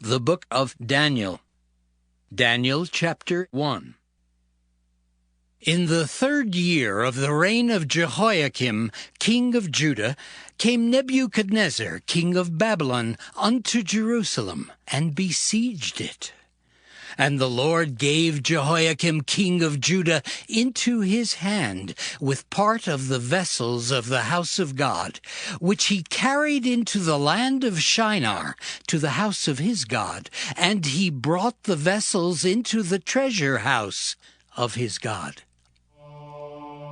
The Book of Daniel. Daniel chapter 1. In the 3rd year of the reign of Jehoiakim, king of Judah, came Nebuchadnezzar, king of Babylon, unto Jerusalem, and besieged it. And the Lord gave Jehoiakim, king of Judah, into his hand, with part of the vessels of the house of God, which he carried into the land of Shinar, to the house of his God, and he brought the vessels into the treasure house of his God.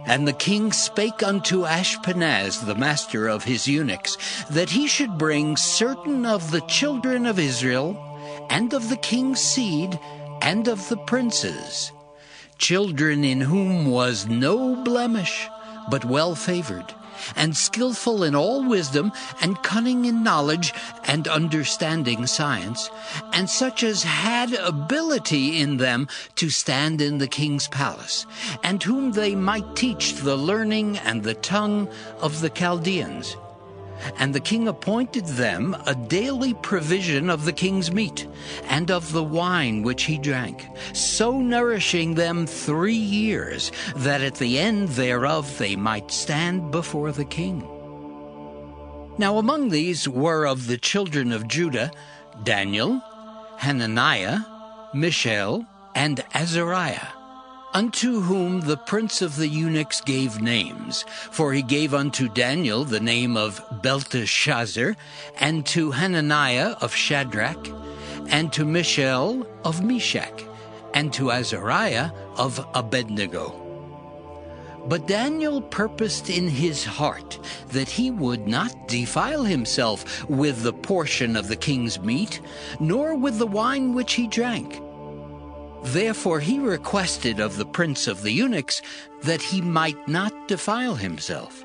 And the king spake unto Ashpenaz, the master of his eunuchs, that he should bring certain of the children of Israel, and of the king's seed, and of the princes, children in whom was no blemish, but well-favored, and skillful in all wisdom, and cunning in knowledge, and understanding science, and such as had ability in them to stand in the king's palace, and whom they might teach the learning and the tongue of the Chaldeans. And the king appointed them a daily provision of the king's meat, and of the wine which he drank, so nourishing them 3 years, that at the end thereof they might stand before the king. Now among these were of the children of Judah Daniel, Hananiah, Mishael, and Azariah, unto whom the prince of the eunuchs gave names. For he gave unto Daniel the name of Belteshazzar, and to Hananiah of Shadrach, and to Mishael of Meshach, and to Azariah of Abednego. But Daniel purposed in his heart that he would not defile himself with the portion of the king's meat, nor with the wine which he drank. Therefore he requested of the prince of the eunuchs that he might not defile himself.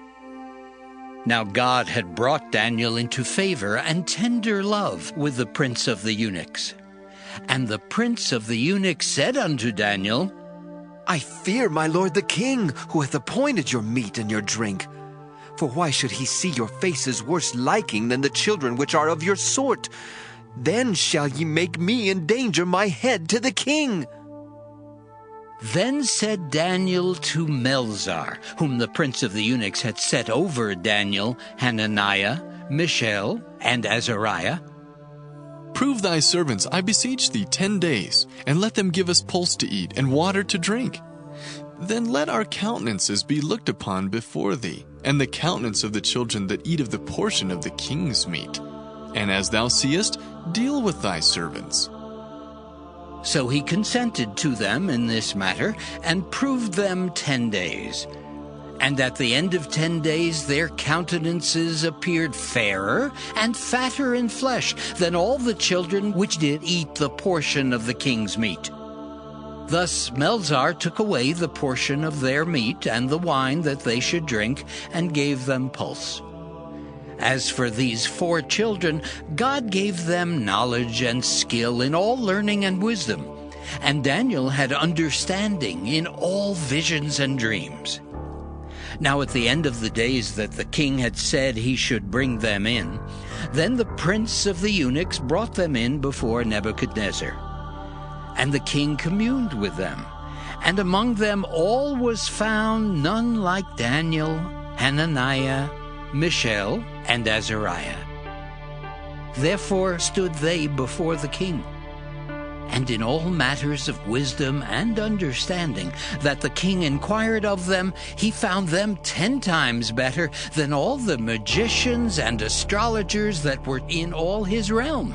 Now God had brought Daniel into favor and tender love with the prince of the eunuchs. And the prince of the eunuchs said unto Daniel, I fear my lord the king, who hath appointed your meat and your drink. For why should he see your faces worse liking than the children which are of your sort? Then shall ye make me endanger my head to the king. Then said Daniel to Melzar, whom the prince of the eunuchs had set over Daniel, Hananiah, Mishael, and Azariah, Prove thy servants, I beseech thee, 10 days, and let them give us pulse to eat and water to drink. Then let our countenances be looked upon before thee, and the countenance of the children that eat of the portion of the king's meat. And as thou seest, deal with thy servants. So he consented to them in this matter, and proved them 10 days. And at the end of 10 days their countenances appeared fairer and fatter in flesh than all the children which did eat the portion of the king's meat. Thus Melzar took away the portion of their meat and the wine that they should drink, and gave them pulse. As for these 4 children, God gave them knowledge and skill in all learning and wisdom, and Daniel had understanding in all visions and dreams. Now at the end of the days that the king had said he should bring them in, then the prince of the eunuchs brought them in before Nebuchadnezzar. And the king communed with them, and among them all was found none like Daniel, Hananiah, Mishael, and Azariah. Therefore stood they before the king. And in all matters of wisdom and understanding that the king inquired of them, he found them 10 times better than all the magicians and astrologers that were in all his realm.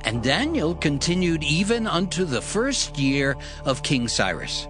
And Daniel continued even unto the 1st year of King Cyrus.